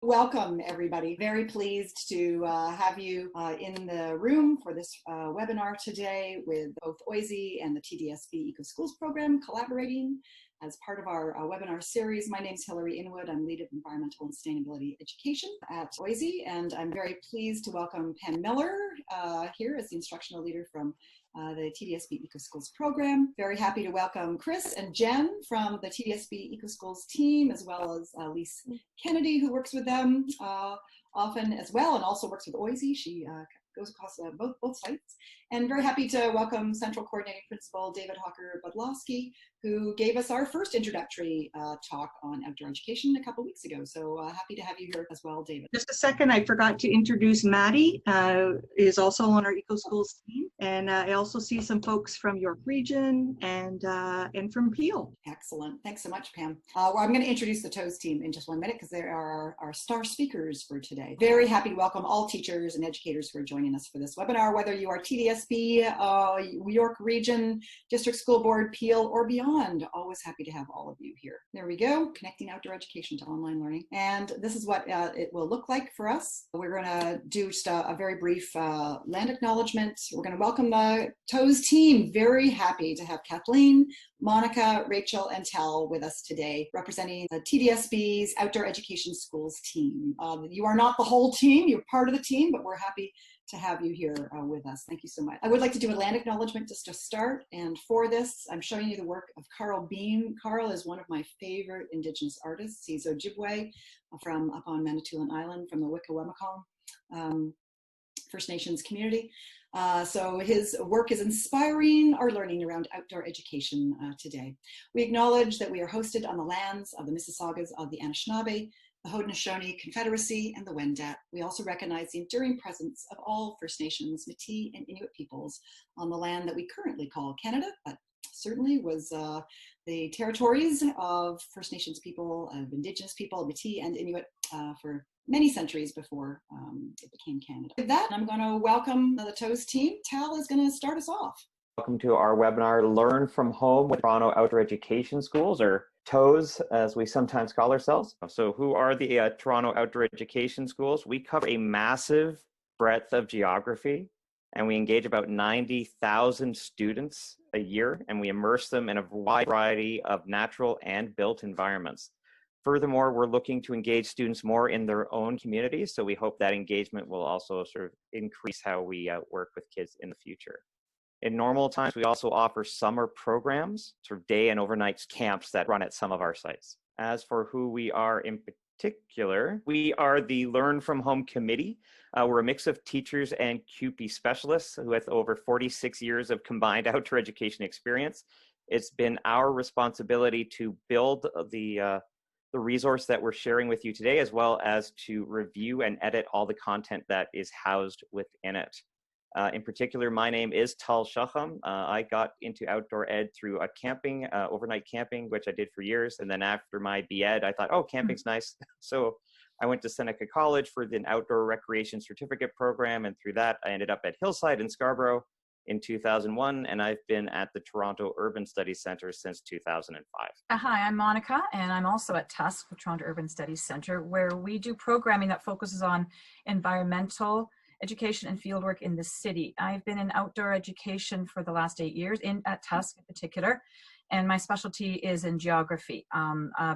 Welcome, everybody. Very pleased to have you in the room for this webinar today with both OISE and the TDSB Eco Schools program collaborating as part of our webinar series. My name is Hilary Inwood. I'm lead of Environmental and Sustainability Education at OISE, and I'm very pleased to welcome Pam Miller here as the instructional leader from the TDSB Eco Schools program. Very happy to welcome Chris and Jen from the TDSB Eco Schools team, as well as Lise Kennedy, who works with them often as well, and also works with OISE. She goes across both sites. And very happy to welcome Central Coordinating Principal David Hawker-Budlowski, who gave us our first introductory talk on outdoor education a couple weeks ago. So happy to have you here as well, David. Just a second, I forgot to introduce Maddie, is also on our Eco Schools team. And I also see some folks from York Region and from Peel. Excellent. Thanks so much, Pam. Well, I'm going to introduce the TOES team in just 1 minute because they are our star speakers for today. Very happy to welcome all teachers and educators who are joining us for this webinar, whether you are TDSB, York Region, District School Board, Peel, or beyond. Always happy to have all of you here. There we go, connecting outdoor education to online learning. And this is what it will look like for us. We're going to do just a very brief land acknowledgement. We're going to welcome the TOES team. Very happy to have Kathleen, Monica, Rachel, and Tal with us today, representing the TDSB's Outdoor Education Schools team. You are not the whole team, you're part of the team, but we're happy to have you here with us. Thank you so much. I would like to do a land acknowledgement just to start. And for this, I'm showing you the work of Carl Beam. Carl is one of my favorite Indigenous artists. He's Ojibwe from up on Manitoulin Island from the Wicca-Wemicong First Nations community. So his work is inspiring our learning around outdoor education today. We acknowledge that we are hosted on the lands of the Mississaugas of the Anishinaabe, the Haudenosaunee Confederacy, and the Wendat. We also recognize the enduring presence of all First Nations, Métis, and Inuit peoples on the land that we currently call Canada, but certainly was the territories of First Nations people, of Indigenous people, Métis and Inuit for many centuries before it became Canada. With that, I'm going to welcome the TOES team. Tal is going to start us off. Welcome to our webinar, Learn from Home with Toronto Outdoor Education Schools, or TOES, as we sometimes call ourselves. So who are the Toronto Outdoor Education Schools? We cover a massive breadth of geography, and we engage about 90,000 students a year, and we immerse them in a wide variety of natural and built environments. Furthermore, we're looking to engage students more in their own communities, so we hope that engagement will also sort of increase how we work with kids in the future. In normal times, we also offer summer programs, sort of day and overnight camps that run at some of our sites. As for who we are in particular, we are the Learn from Home Committee. We're a mix of teachers and CUPE specialists with over 46 years of combined outdoor education experience. It's been our responsibility to build the resource that we're sharing with you today, as well as to review and edit all the content that is housed within it. In particular, my name is Tal Schacham. I got into outdoor ed through a camping, overnight camping, which I did for years. And then after my BEd, I thought, oh, camping's nice. So I went to Seneca College for the outdoor recreation certificate program. And through that, I ended up at Hillside in Scarborough in 2001. And I've been at the Toronto Urban Studies Centre since 2005. Hi, I'm Monica, and I'm also at TUSC, the Toronto Urban Studies Centre, where we do programming that focuses on environmental education and fieldwork in the city. I've been in outdoor education for the last 8 years, at TUSC in particular, and my specialty is in geography.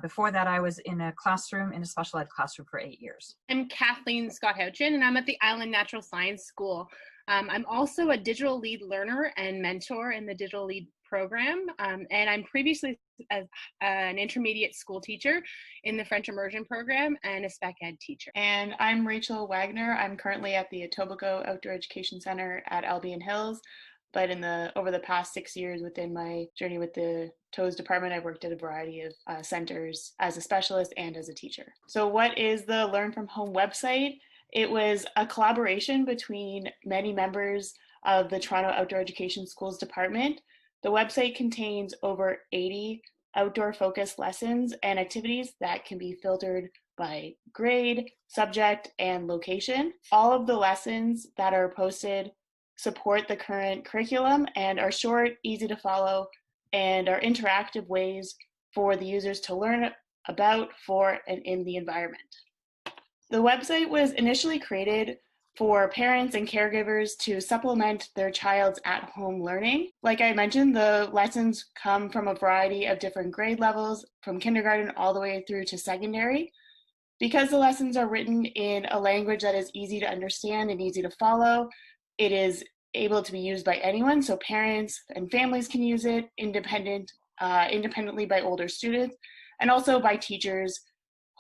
Before that, I was in a classroom, in a special ed classroom for 8 years. I'm Kathleen Scott-Houchen, and I'm at the Island Natural Science School. I'm also a digital lead learner and mentor in the digital lead program, and I'm previously an intermediate school teacher in the French immersion program and a spec ed teacher. And I'm Rachel Wagner. I'm currently at the Etobicoke Outdoor Education Center at Albion Hills, but over the past 6 years within my journey with the TOES department, I've worked at a variety of centers as a specialist and as a teacher. So what is the Learn from Home website? It was a collaboration between many members of the Toronto Outdoor Education Schools department. The website contains over 80 outdoor-focused lessons and activities that can be filtered by grade, subject, and location. All of the lessons that are posted support the current curriculum and are short, easy to follow, and are interactive ways for the users to learn about, for, and in the environment. The website was initially created for parents and caregivers to supplement their child's at-home learning. Like I mentioned, the lessons come from a variety of different grade levels, from kindergarten all the way through to secondary. Because the lessons are written in a language that is easy to understand and easy to follow, it is able to be used by anyone, so parents and families can use it independently by older students, and also by teachers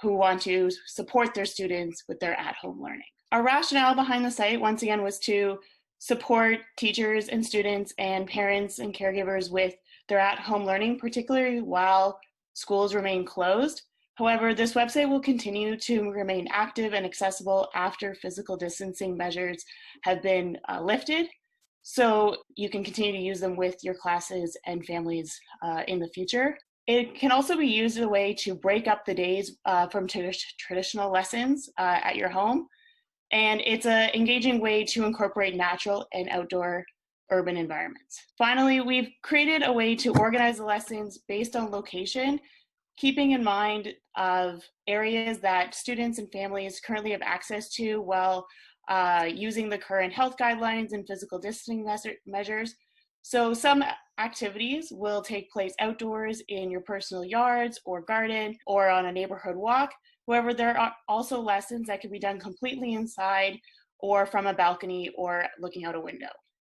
who want to support their students with their at-home learning. Our rationale behind the site, once again, was to support teachers and students and parents and caregivers with their at-home learning, particularly while schools remain closed. However, this website will continue to remain active and accessible after physical distancing measures have been lifted, so you can continue to use them with your classes and families in the future. It can also be used as a way to break up the days from traditional lessons at your home. And it's an engaging way to incorporate natural and outdoor urban environments. Finally, we've created a way to organize the lessons based on location, keeping in mind of areas that students and families currently have access to while using the current health guidelines and physical distancing measures. So some activities will take place outdoors in your personal yards or garden or on a neighborhood walk. However, there are also lessons that can be done completely inside or from a balcony or looking out a window.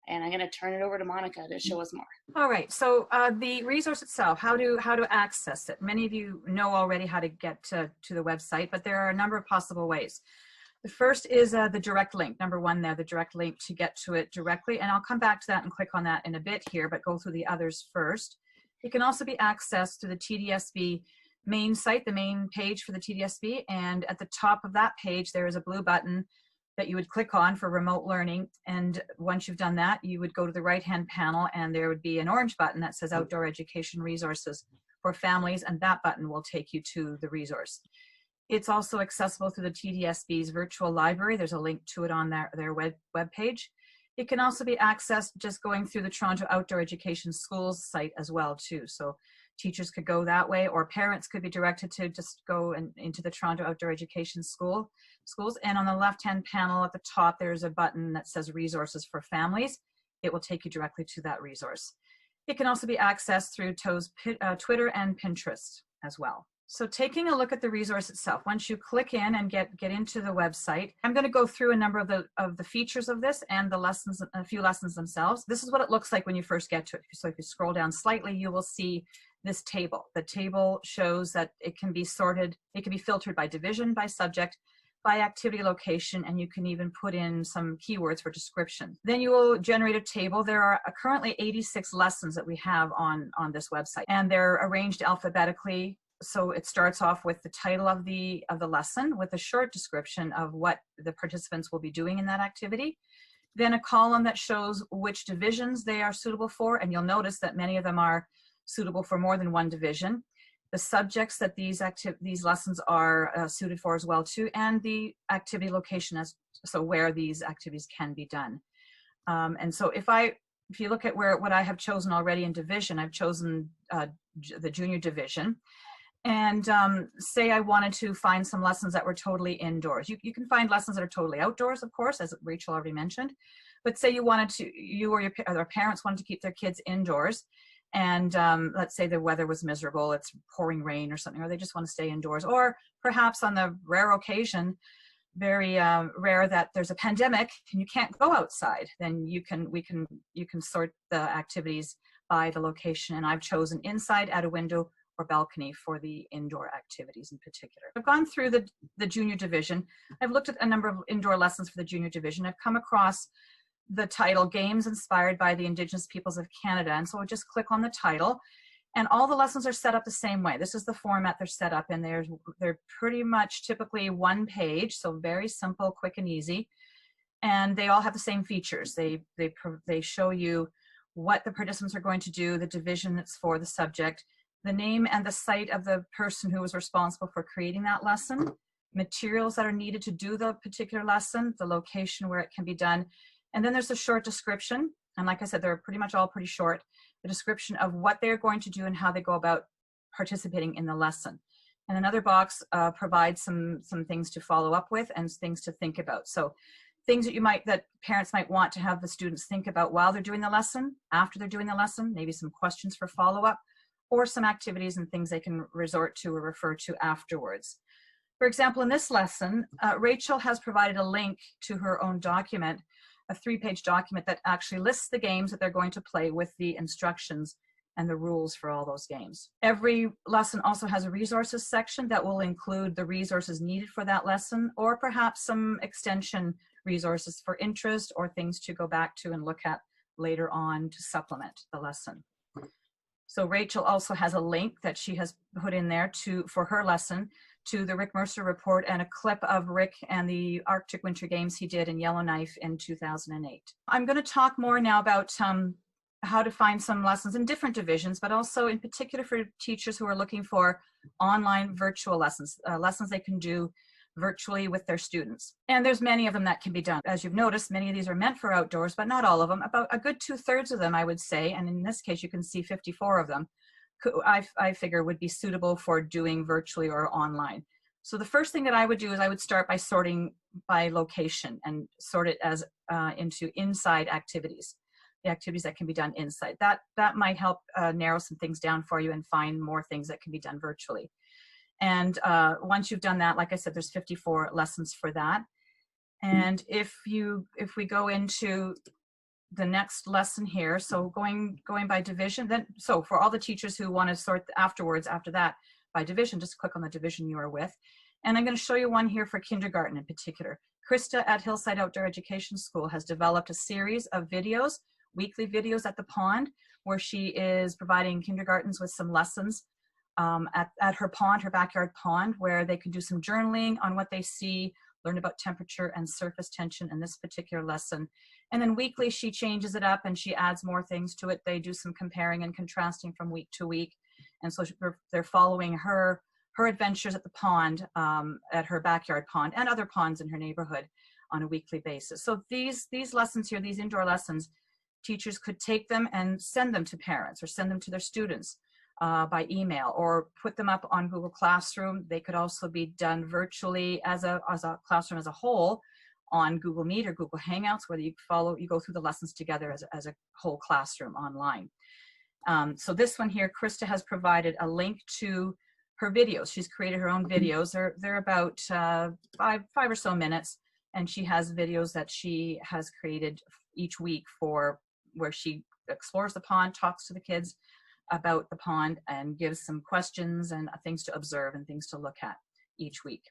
And I'm going to turn it over to Monica to show us more. All right, so the resource itself, how to access it. Many of you know already how to get to the website, but there are a number of possible ways. The first is the direct link, number one there, the direct link to get to it directly. And I'll come back to that and click on that in a bit here, but go through the others first. It can also be accessed to the TDSB main site, the main page for the TDSB. And at the top of that page, there is a blue button that you would click on for remote learning. And once you've done that, you would go to the right-hand panel and there would be an orange button that says Outdoor Education Resources for Families, and that button will take you to the resource. It's also accessible through the TDSB's virtual library. There's a link to it on their web page. It can also be accessed just going through the Toronto Outdoor Education Schools site as well too. So teachers could go that way, or parents could be directed to just go into the Toronto Outdoor Education schools. And on the left-hand panel at the top, there's a button that says Resources for Families. It will take you directly to that resource. It can also be accessed through TOE's Twitter and Pinterest as well. So taking a look at the resource itself, once you click in and get into the website, I'm going to go through a number of the features of this and the lessons, a few lessons themselves. This is what it looks like when you first get to it. So if you scroll down slightly, you will see this table. The table shows that it can be sorted, it can be filtered by division, by subject, by activity location, and you can even put in some keywords for description. Then you will generate a table. There are currently 86 lessons that we have on this website, and they're arranged alphabetically. So it starts off with the title of the lesson with a short description of what the participants will be doing in that activity. Then a column that shows which divisions they are suitable for, and you'll notice that many of them are suitable for more than one division. The subjects that these lessons are suited for as well too, and the activity location, so where these activities can be done. And so if you look at what I have chosen already in division, I've chosen the junior division. And say I wanted to find some lessons that were totally indoors. You can find lessons that are totally outdoors, of course, as Rachel already mentioned. But say you or your parents wanted to keep their kids indoors, and let's say the weather was miserable, it's pouring rain or something, or they just want to stay indoors. Or perhaps on the rare occasion, very rare, that there's a pandemic and you can't go outside, then you can sort the activities by the location. And I've chosen inside, at a window, or balcony for the indoor activities in particular. I've gone through the junior division. I've looked at a number of indoor lessons for the junior division. I've come across the title, Games Inspired by the Indigenous Peoples of Canada. And so I just click on the title, and all the lessons are set up the same way. This is the format they're set up in. They're pretty much typically one page, so very simple, quick and easy. And they all have the same features. They show you what the participants are going to do, the division that's for, the subject, the name and the site of the person who was responsible for creating that lesson, materials that are needed to do the particular lesson, the location where it can be done, and then there's a short description. And like I said, they're pretty much all pretty short, the description of what they're going to do and how they go about participating in the lesson. And another box provides some things to follow up with and things to think about. So things that parents might want to have the students think about while they're doing the lesson, after they're doing the lesson, maybe some questions for follow-up, or some activities and things they can resort to or refer to afterwards. For example, in this lesson, Rachel has provided a link to her own document, a 3-page document that actually lists the games that they're going to play with the instructions and the rules for all those games. Every lesson also has a resources section that will include the resources needed for that lesson, or perhaps some extension resources for interest or things to go back to and look at later on to supplement the lesson. So Rachel also has a link that she has put in there for her lesson to the Rick Mercer report and a clip of Rick and the Arctic Winter Games he did in Yellowknife in 2008. I'm going to talk more now about how to find some lessons in different divisions, but also in particular for teachers who are looking for online virtual lessons, lessons they can do virtually with their students. And there's many of them that can be done. As you've noticed, many of these are meant for outdoors, but not all of them. About a good 2/3 of them, I would say, and in this case, you can see 54 of them, I figure would be suitable for doing virtually or online. So the first thing that I would do is I would start by sorting by location and sort it as into inside activities, the activities that can be done inside. That might help narrow some things down for you and find more things that can be done virtually. And once you've done that, like I said, there's 54 lessons for that. And if we go into the next lesson here, so going by division, then so for all the teachers who want to sort after that by division, just click on the division you are with. And I'm going to show you one here for kindergarten in particular. Krista at Hillside Outdoor Education School has developed a series of videos, weekly videos at the pond, where she is providing kindergartens with some lessons at her pond, her backyard pond, where they can do some journaling on what they see, learn about temperature and surface tension in this particular lesson. And then weekly she changes it up and she adds more things to it. They do some comparing and contrasting from week to week. And so they're following her adventures at the pond, at her backyard pond and other ponds in her neighborhood on a weekly basis. So these lessons here, these indoor lessons, teachers could take them and send them to parents or send them to their students by email or put them up on Google Classroom. They could also be done virtually as a classroom as a whole on Google Meet or Google Hangouts, where you go through the lessons together as a whole classroom online. So this one here, Krista has provided a link to her videos. She's created her own videos. They're about five or so minutes, and she has videos that she has created each week where she explores the pond, talks to the kids about the pond, and gives some questions and things to observe and things to look at each week.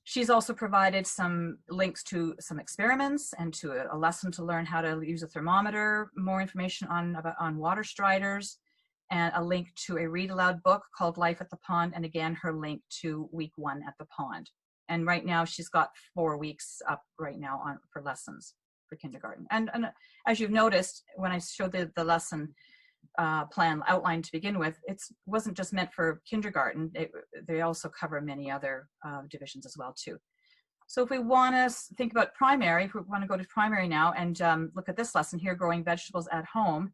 She's also provided some links to some experiments and to a lesson to learn how to use a thermometer, more information on water striders, and a link to a read aloud book called Life at the Pond, and again her link to week 1 at the pond. And right now she's got 4 weeks up right now for lessons for kindergarten. And as you've noticed, when I showed the lesson plan outline to begin with, it wasn't just meant for kindergarten. They also cover many other divisions as well too. So if we want to think about primary, if we want to go to primary now and look at this lesson here, growing vegetables at home,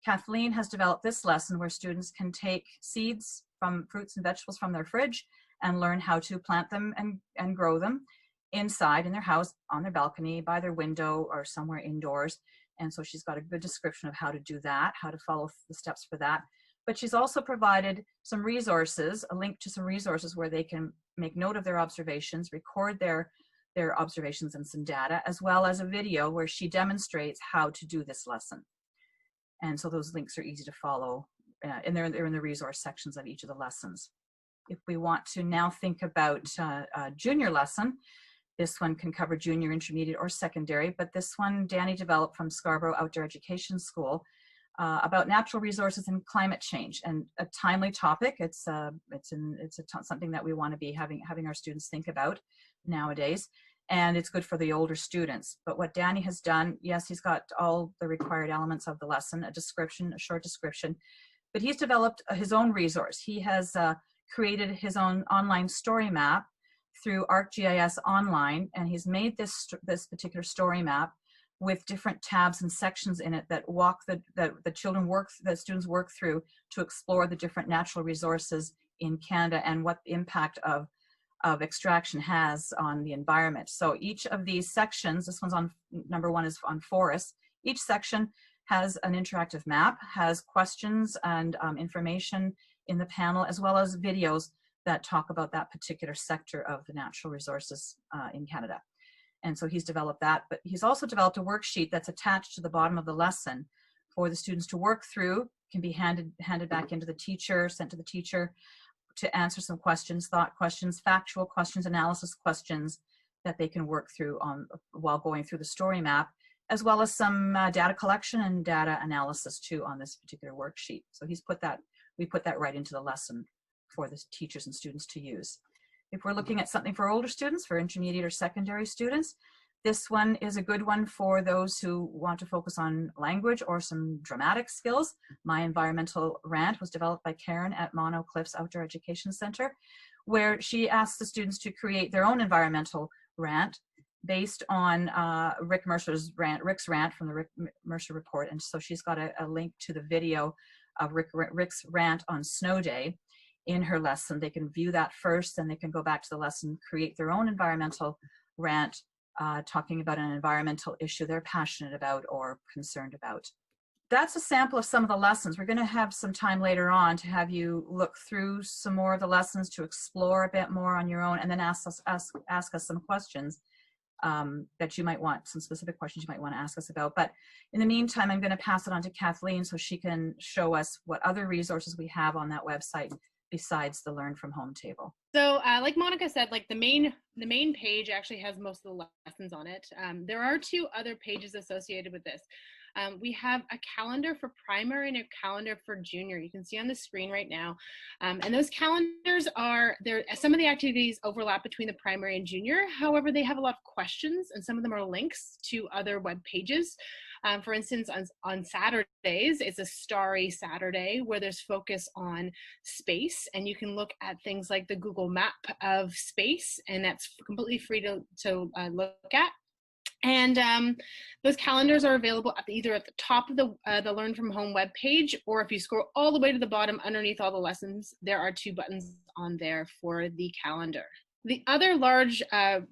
Kathleen has developed this lesson where students can take seeds from fruits and vegetables from their fridge and learn how to plant them and grow them inside in their house, on their balcony, by their window, or somewhere indoors. And so she's got a good description of how to do that, how to follow the steps for that. But she's also provided some resources, a link to some resources where they can make note of their observations, record their observations and some data, as well as a video where she demonstrates how to do this lesson. And so those links are easy to follow, and they're in the resource sections of each of the lessons. If we want to now think about a junior lesson, this one can cover junior, intermediate, or secondary, but this one Danny developed from Scarborough Outdoor Education School about natural resources and climate change, and a timely topic. It's something that we want to be having our students think about nowadays, and it's good for the older students. But what Danny has done, yes, he's got all the required elements of the lesson, a description, a short description, but he's developed his own resource. He has created his own online story map through ArcGIS Online, and he's made this particular story map with different tabs and sections in it that the students work through to explore the different natural resources in Canada and what the impact of extraction has on the environment. So each of these sections, this one's on, number 1 is on forests. Each section has an interactive map, has questions and information in the panel, as well as videos that talk about that particular sector of the natural resources in Canada. And so he's developed that, but he's also developed a worksheet that's attached to the bottom of the lesson for the students to work through, can be handed back into the teacher, sent to the teacher to answer some questions, thought questions, factual questions, analysis questions that they can work through while going through the story map, as well as some data collection and data analysis too on this particular worksheet. So we put that right into the lesson for the teachers and students to use. If we're looking at something for older students, for intermediate or secondary students, this one is a good one for those who want to focus on language or some dramatic skills. My Environmental Rant was developed by Karen at Mono Cliffs Outdoor Education Center, where she asks the students to create their own environmental rant based on Rick's rant from the Rick Mercer report. And so she's got a link to the video of Rick's rant on snow day in her lesson. They can view that first, and they can go back to the lesson, create their own environmental rant, talking about an environmental issue they're passionate about or concerned about. That's a sample of some of the lessons. We're going to have some time later on to have you look through some more of the lessons, to explore a bit more on your own, and then ask us some questions that you might want, some specific questions you might want to ask us about. But in the meantime, I'm going to pass it on to Kathleen so she can show us what other resources we have on that website besides the Learn from Home table. So like Monica said, like the main page actually has most of the lessons on it. There are 2 other pages associated with this. We have a calendar for primary and a calendar for junior. You can see on the screen right now. And those calendars some of the activities overlap between the primary and junior. However, they have a lot of questions, and some of them are links to other web pages. For instance, on Saturdays, it's a starry Saturday where there's focus on space, and you can look at things like the Google map of space, and that's completely free to look at. And those calendars are available either at the top of the Learn from Home webpage, or if you scroll all the way to the bottom underneath all the lessons, there are 2 buttons on there for the calendar. The other large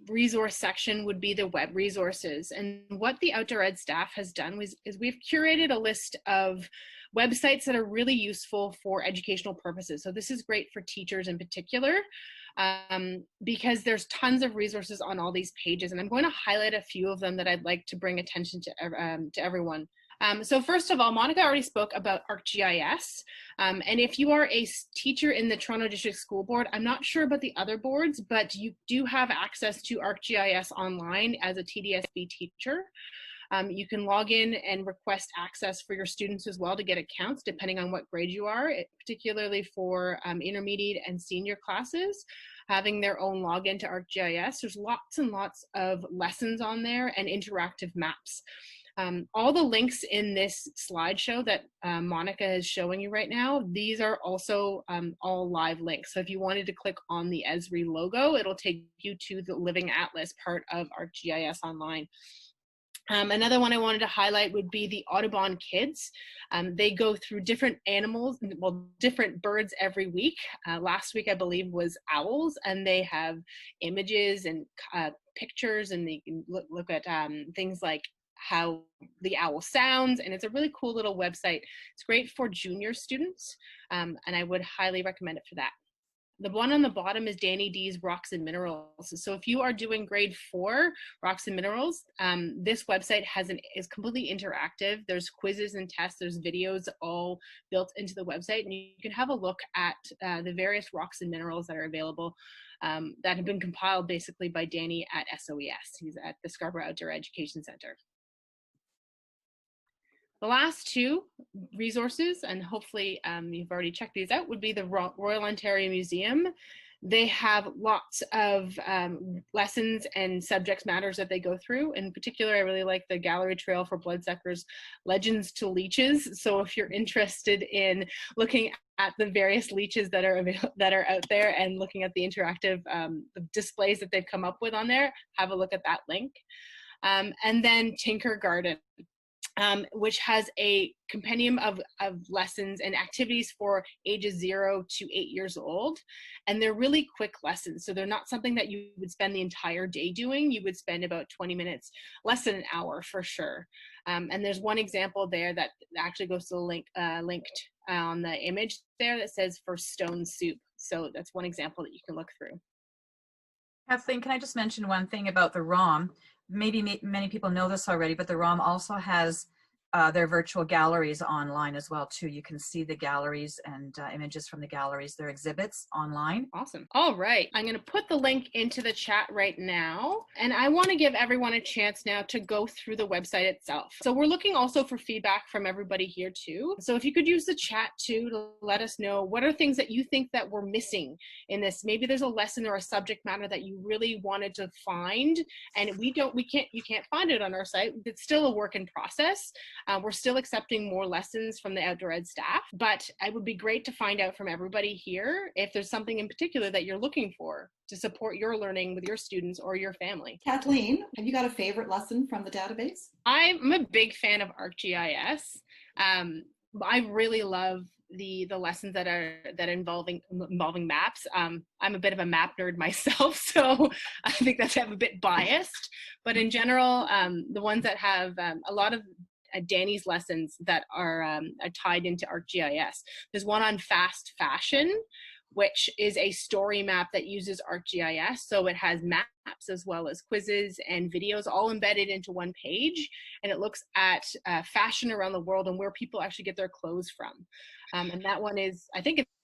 resource section would be the web resources. And what the Outdoor Ed staff has done is we've curated a list of websites that are really useful for educational purposes. So this is great for teachers in particular, because there's tons of resources on all these pages. And I'm going to highlight a few of them that I'd like to bring attention to everyone. So first of all, Monica already spoke about ArcGIS. And if you are a teacher in the Toronto District School Board, I'm not sure about the other boards, but you do have access to ArcGIS online as a TDSB teacher. You can log in and request access for your students as well to get accounts, depending on what grade you are, particularly for intermediate and senior classes, having their own login to ArcGIS. There's lots and lots of lessons on there and interactive maps. All the links in this slideshow that Monica is showing you right now, these are also all live links. So if you wanted to click on the Esri logo, it'll take you to the Living Atlas part of ArcGIS Online. Another one I wanted to highlight would be the Audubon Kids. They go through different animals, well, different birds every week. Last week, I believe, was owls, and they have images and pictures, and they can look at things like how the owl sounds, and it's a really cool little website. It's great for junior students, and I would highly recommend it for that. The one on the bottom is Danny D's Rocks and Minerals. So if you are doing grade 4 Rocks and Minerals, this website is completely interactive. There's quizzes and tests, there's videos all built into the website, and you can have a look at the various rocks and minerals that are available that have been compiled basically by Danny at SOES. He's at the Scarborough Outdoor Education Center. The last 2 resources, and hopefully you've already checked these out, would be the Royal Ontario Museum. They have lots of lessons and subject matters that they go through. In particular, I really like the Gallery Trail for Bloodsuckers, Legends to Leeches. So if you're interested in looking at the various leeches that are out there and looking at the interactive displays that they've come up with on there, have a look at that link. And then Tinker Garden. which has a compendium of lessons and activities for ages 0 to 8 years old. And they're really quick lessons. So they're not something that you would spend the entire day doing. You would spend about 20 minutes, less than an hour for sure. And there's one example there that actually goes to the link linked on the image there that says for stone soup. So that's one example that you can look through. Kathleen, can I just mention one thing about the ROM? Maybe many people know this already, but the ROM also has their virtual galleries online as well too. You can see the galleries and images from the galleries, their exhibits online. Awesome. All right. I'm going to put the link into the chat right now. And I want to give everyone a chance now to go through the website itself. So we're looking also for feedback from everybody here too. So if you could use the chat too to let us know what are things that you think that we're missing in this. Maybe there's a lesson or a subject matter that you really wanted to find and you can't find it on our site. It's still a work in process. We're still accepting more lessons from the outdoor ed staff, but it would be great to find out from everybody here if there's something in particular that you're looking for to support your learning with your students or your family. Kathleen, have you got a favorite lesson from the database? I'm a big fan of ArcGIS. I really love the lessons that involving maps. I'm a bit of a map nerd myself, so I think that's I'm a bit biased. But in general, the ones that have a lot of Danny's lessons that are tied into ArcGIS. There's one on fast fashion, which is a story map that uses ArcGIS. So it has maps as well as quizzes and videos all embedded into one page. And it looks at fashion around the world and where people actually get their clothes from. And that one is, I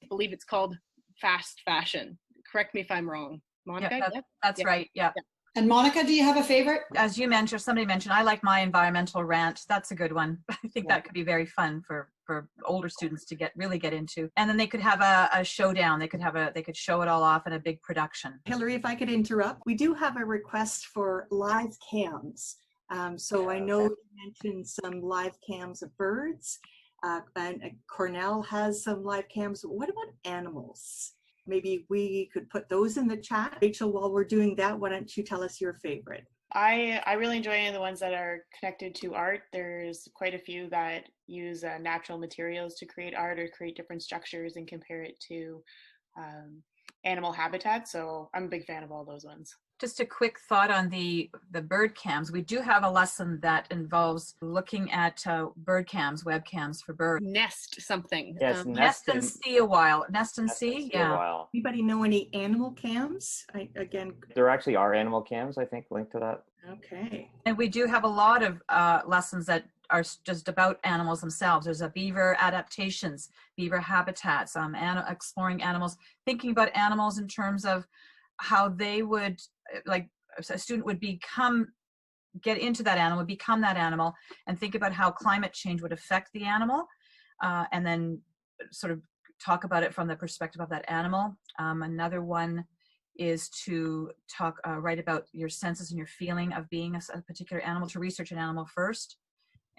believe it's called Fast Fashion. Correct me if I'm wrong. Monica? Yeah, that's right. Yeah. And Monica, do you have a favorite? As you mentioned, somebody mentioned, I like my Environmental Rant. That's a good one. I think that could be very fun for older students to really get into. And then they could have a showdown. They could show it all off in a big production. Hillary, if I could interrupt, we do have a request for live cams. So I know you mentioned some live cams of birds, and Cornell has some live cams. What about animals? Maybe we could put those in the chat. Rachel, while we're doing that, why don't you tell us your favorite? I really enjoy the ones that are connected to art. There's quite a few that use natural materials to create art or create different structures and compare it to animal habitat. So I'm a big fan of all those ones. Just a quick thought on the bird cams. We do have a lesson that involves looking at bird cams, webcams for birds. Nest something. Yes, Nest and see a while. Nest and see, yeah. Anybody know any animal cams? There actually are animal cams, I think, linked to that. Okay. And we do have a lot of lessons that are just about animals themselves. There's a beaver adaptations, beaver habitats, exploring animals, thinking about animals in terms of how they would, like a student would get into that animal, become that animal, and think about how climate change would affect the animal, and then sort of talk about it from the perspective of that animal. Another one is to write about your senses and your feeling of being a particular animal, to research an animal first,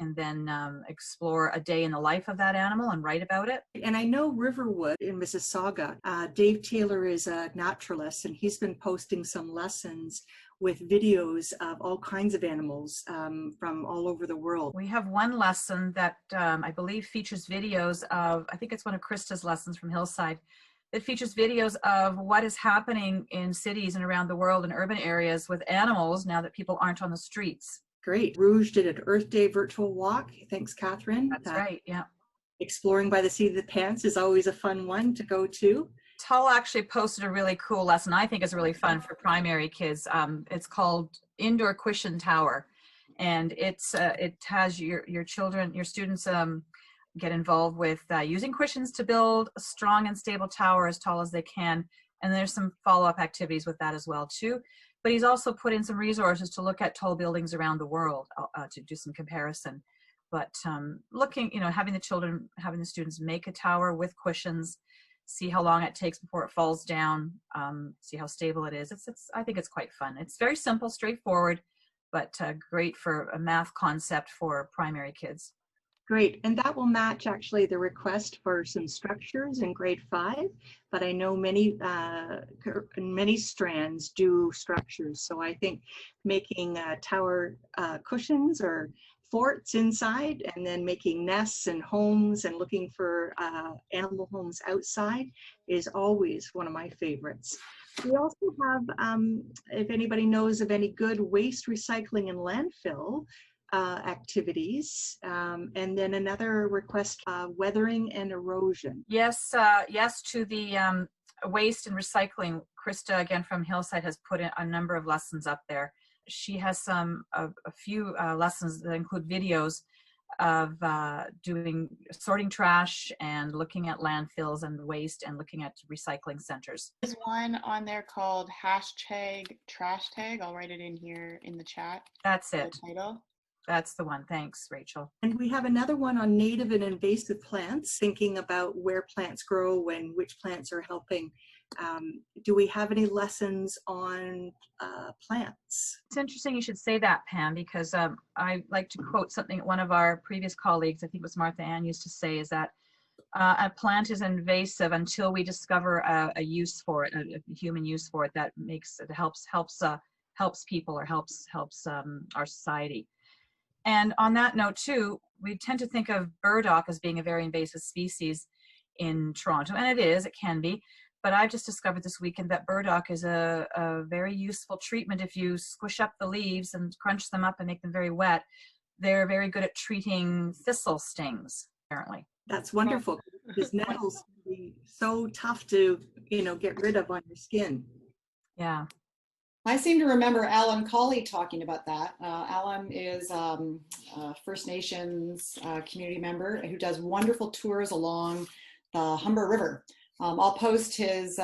and then explore a day in the life of that animal and write about it. And I know Riverwood in Mississauga, Dave Taylor is a naturalist, and he's been posting some lessons with videos of all kinds of animals from all over the world. We have one lesson that I believe features videos of, I think it's one of Krista's lessons from Hillside, that features videos of what is happening in cities and around the world in urban areas with animals now that people aren't on the streets. Great. Rouge did an Earth Day virtual walk. Thanks, Catherine. That's right, yeah. Exploring by the seat of the pants is always a fun one to go to. Tull actually posted a really cool lesson I think is really fun for primary kids. It's called Indoor Cushion Tower. And it has your children, your students get involved with using cushions to build a strong and stable tower as tall as they can. And there's some follow-up activities with that as well too. But he's also put in some resources to look at tall buildings around the world to do some comparison. But looking, having the students make a tower with cushions, see how long it takes before it falls down, see how stable it is. I think it's quite fun. It's very simple, straightforward, but great for a math concept for primary kids. Great, and that will match actually the request for some structures in grade 5, but I know many strands do structures. So I think making tower cushions or forts inside, and then making nests and homes and looking for animal homes outside is always one of my favorites. We also have, if anybody knows of any good waste recycling and landfill activities, and then another request, weathering and erosion. Yes, yes to the waste and recycling. Krista, again from Hillside, has put in a number of lessons up there. She has a few lessons that include videos of sorting trash and looking at landfills and waste and looking at recycling centers. There's one on there called #TrashTag. I'll write it in here in the chat. That's it. The title. That's the one. Thanks, Rachel. And we have another one on native and invasive plants, thinking about where plants grow and which plants are helping. Do we have any lessons on plants? It's interesting you should say that, Pam, because I like to quote something one of our previous colleagues, I think it was Martha Ann, used to say, is that a plant is invasive until we discover a use for it, a human use for it that helps people or helps our society. And on that note too, we tend to think of burdock as being a very invasive species in Toronto, and it can be, but I've just discovered this weekend that burdock is a very useful treatment. If you squish up the leaves and crunch them up and make them very wet, they're very good at treating thistle stings, apparently. That's wonderful, because nettles can be so tough to, get rid of on your skin. Yeah. I seem to remember Alan Colley talking about that. Alan is a First Nations community member who does wonderful tours along the Humber River. I'll post his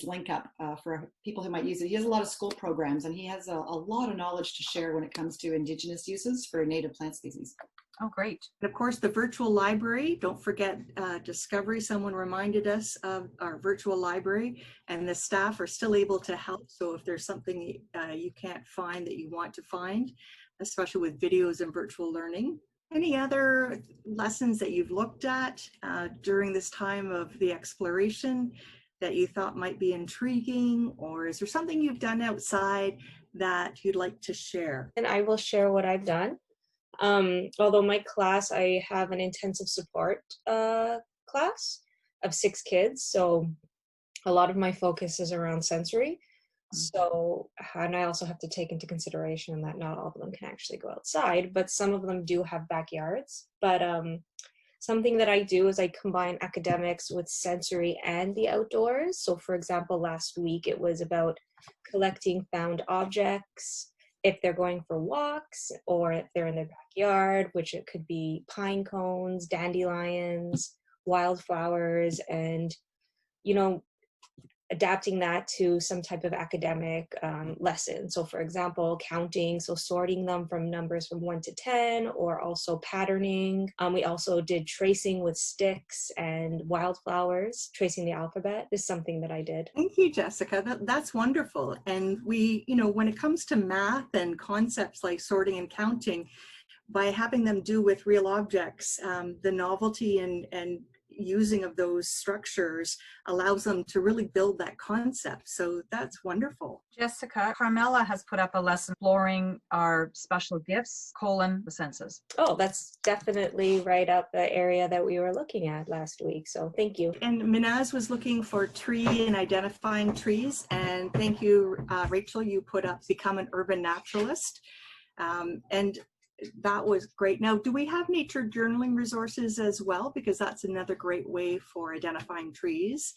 link up for people who might use it. He has a lot of school programs, and he has a lot of knowledge to share when it comes to Indigenous uses for native plant species. Oh, great. And of course, the virtual library, don't forget Discovery. Someone reminded us of our virtual library, and the staff are still able to help. So if there's something you can't find that you want to find, especially with videos and virtual learning. Any other lessons that you've looked at during this time of the exploration that you thought might be intriguing, or is there something you've done outside that you'd like to share? And I will share what I've done. Although my class, I have an intensive support class of 6 kids, so a lot of my focus is around sensory. So, and I also have to take into consideration that not all of them can actually go outside, but some of them do have backyards. But something that I do is I combine academics with sensory and the outdoors. So for example, last week it was about collecting found objects, if they're going for walks or if they're in their backyard, which it could be pine cones, dandelions, wildflowers, and, adapting that to some type of academic lesson. So for example, counting, so sorting them from numbers from 1 to 10, or also patterning. We also did tracing with sticks and wildflowers. Tracing the alphabet is something that I did. Thank you, Jessica. That's wonderful. And we, when it comes to math and concepts like sorting and counting, by having them do with real objects, the novelty and using of those structures allows them to really build that concept. So that's wonderful. Jessica, Carmela has put up a lesson exploring our special gifts, the senses. Oh, that's definitely right up the area that we were looking at last week. So thank you. And Minaz was looking for tree and identifying trees. And thank you, Rachel, you put up Become an Urban Naturalist. And that was great. Now, do we have nature journaling resources as well? Because that's another great way for identifying trees.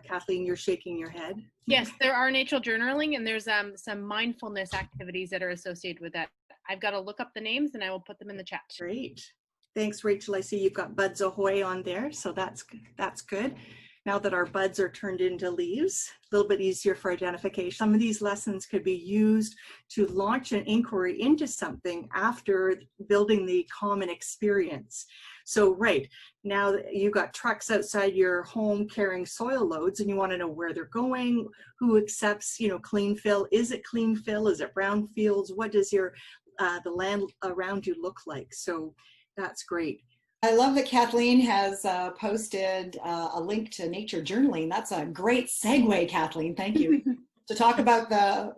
Kathleen, you're shaking your head. Yes, there are nature journaling, and there's some mindfulness activities that are associated with that. I've got to look up the names and I will put them in the chat. Great. Thanks, Rachel. I see you've got Buds Ahoy on there, so that's good. Now that our buds are turned into leaves, a little bit easier for identification. Some of these lessons could be used to launch an inquiry into something after building the common experience. So right, now you've got trucks outside your home carrying soil loads and you want to know where they're going, who accepts, clean fill. Is it clean fill? Is it brown fields? What does the land around you look like? So That's great. I love that Kathleen has posted a link to nature journaling. That's a great segue, Kathleen. Thank you. To talk about the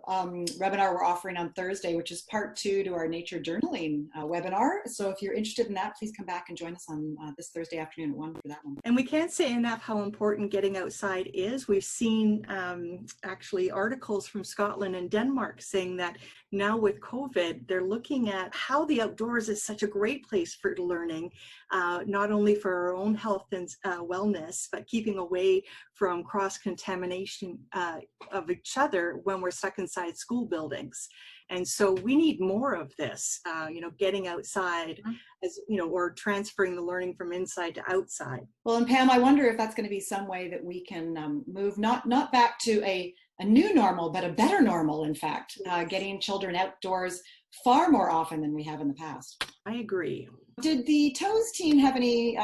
webinar we're offering on Thursday, which is part 2 to our nature journaling webinar. So if you're interested in that, please come back and join us on this Thursday afternoon at 1 for that one. And we can't say enough how important getting outside is. We've seen actually articles from Scotland and Denmark saying that now with COVID, they're looking at how the outdoors is such a great place for learning, not only for our own health and wellness, but keeping away from cross-contamination of each other when we're stuck inside school buildings. And so we need more of this, getting outside, as or transferring the learning from inside to outside. Well, and Pam, I wonder if that's going to be some way that we can move not back to a new normal, but a better normal, in fact, getting children outdoors far more often than we have in the past. I agree. Did the TOES team have any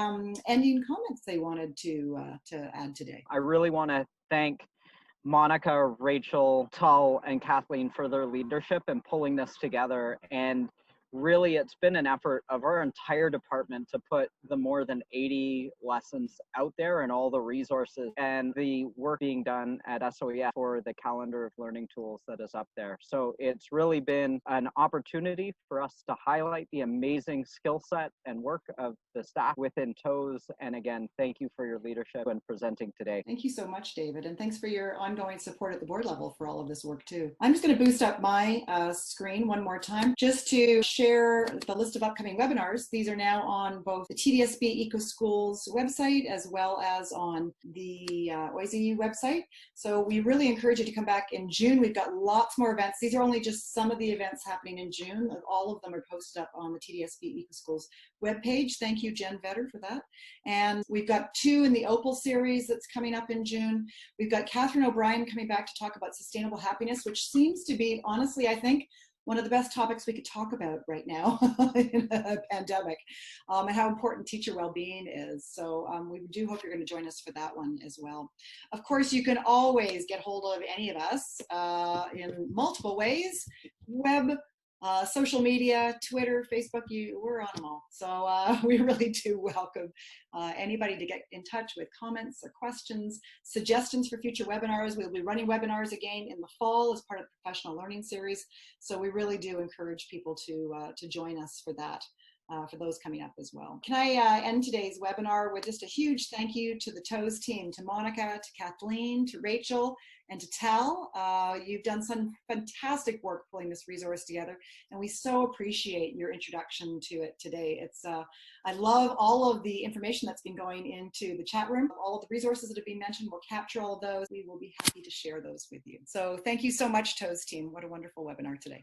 ending comments they wanted to add today? I really want to thank Monica, Rachel, Tal, and Kathleen for their leadership in pulling this together. And really, it's been an effort of our entire department to put the more than 80 lessons out there and all the resources and the work being done at SOEF for the calendar of learning tools that is up there. So it's really been an opportunity for us to highlight the amazing skill set and work of the staff within TOES. And again, thank you for your leadership and presenting today. Thank you so much, David. And thanks for your ongoing support at the board level for all of this work too. I'm just going to boost up my screen one more time just to share the list of upcoming webinars. These are now on both the TDSB EcoSchools website as well as on the OISE website. So we really encourage you to come back in June. We've got lots more events. These are only just some of the events happening in June. All of them are posted up on the TDSB EcoSchools webpage. Thank you, Jen Vetter, for that. And we've got 2 in the Opal series that's coming up in June. We've got Catherine O'Brien coming back to talk about sustainable happiness, which seems to be, honestly, I think, one of the best topics we could talk about right now in a pandemic, and how important teacher well-being is. So we do hope you're going to join us for that one as well. Of course, you can always get hold of any of us in multiple ways: web, social media, Twitter, Facebook, we're on them all. So we really do welcome anybody to get in touch with comments or questions, suggestions for future webinars. We'll be running webinars again in the fall as part of the professional learning series. So we really do encourage people to join us for that. For those coming up as well. Can I end today's webinar with just a huge thank you to the TOES team, to Monica, to Kathleen, to Rachel, and to Tal. You've done some fantastic work pulling this resource together, and we so appreciate your introduction to it today. It's I love all of the information that's been going into the chat room. All of the resources that have been mentioned, we'll capture all of those. We will be happy to share those with you. So thank you so much, TOES team. What a wonderful webinar today.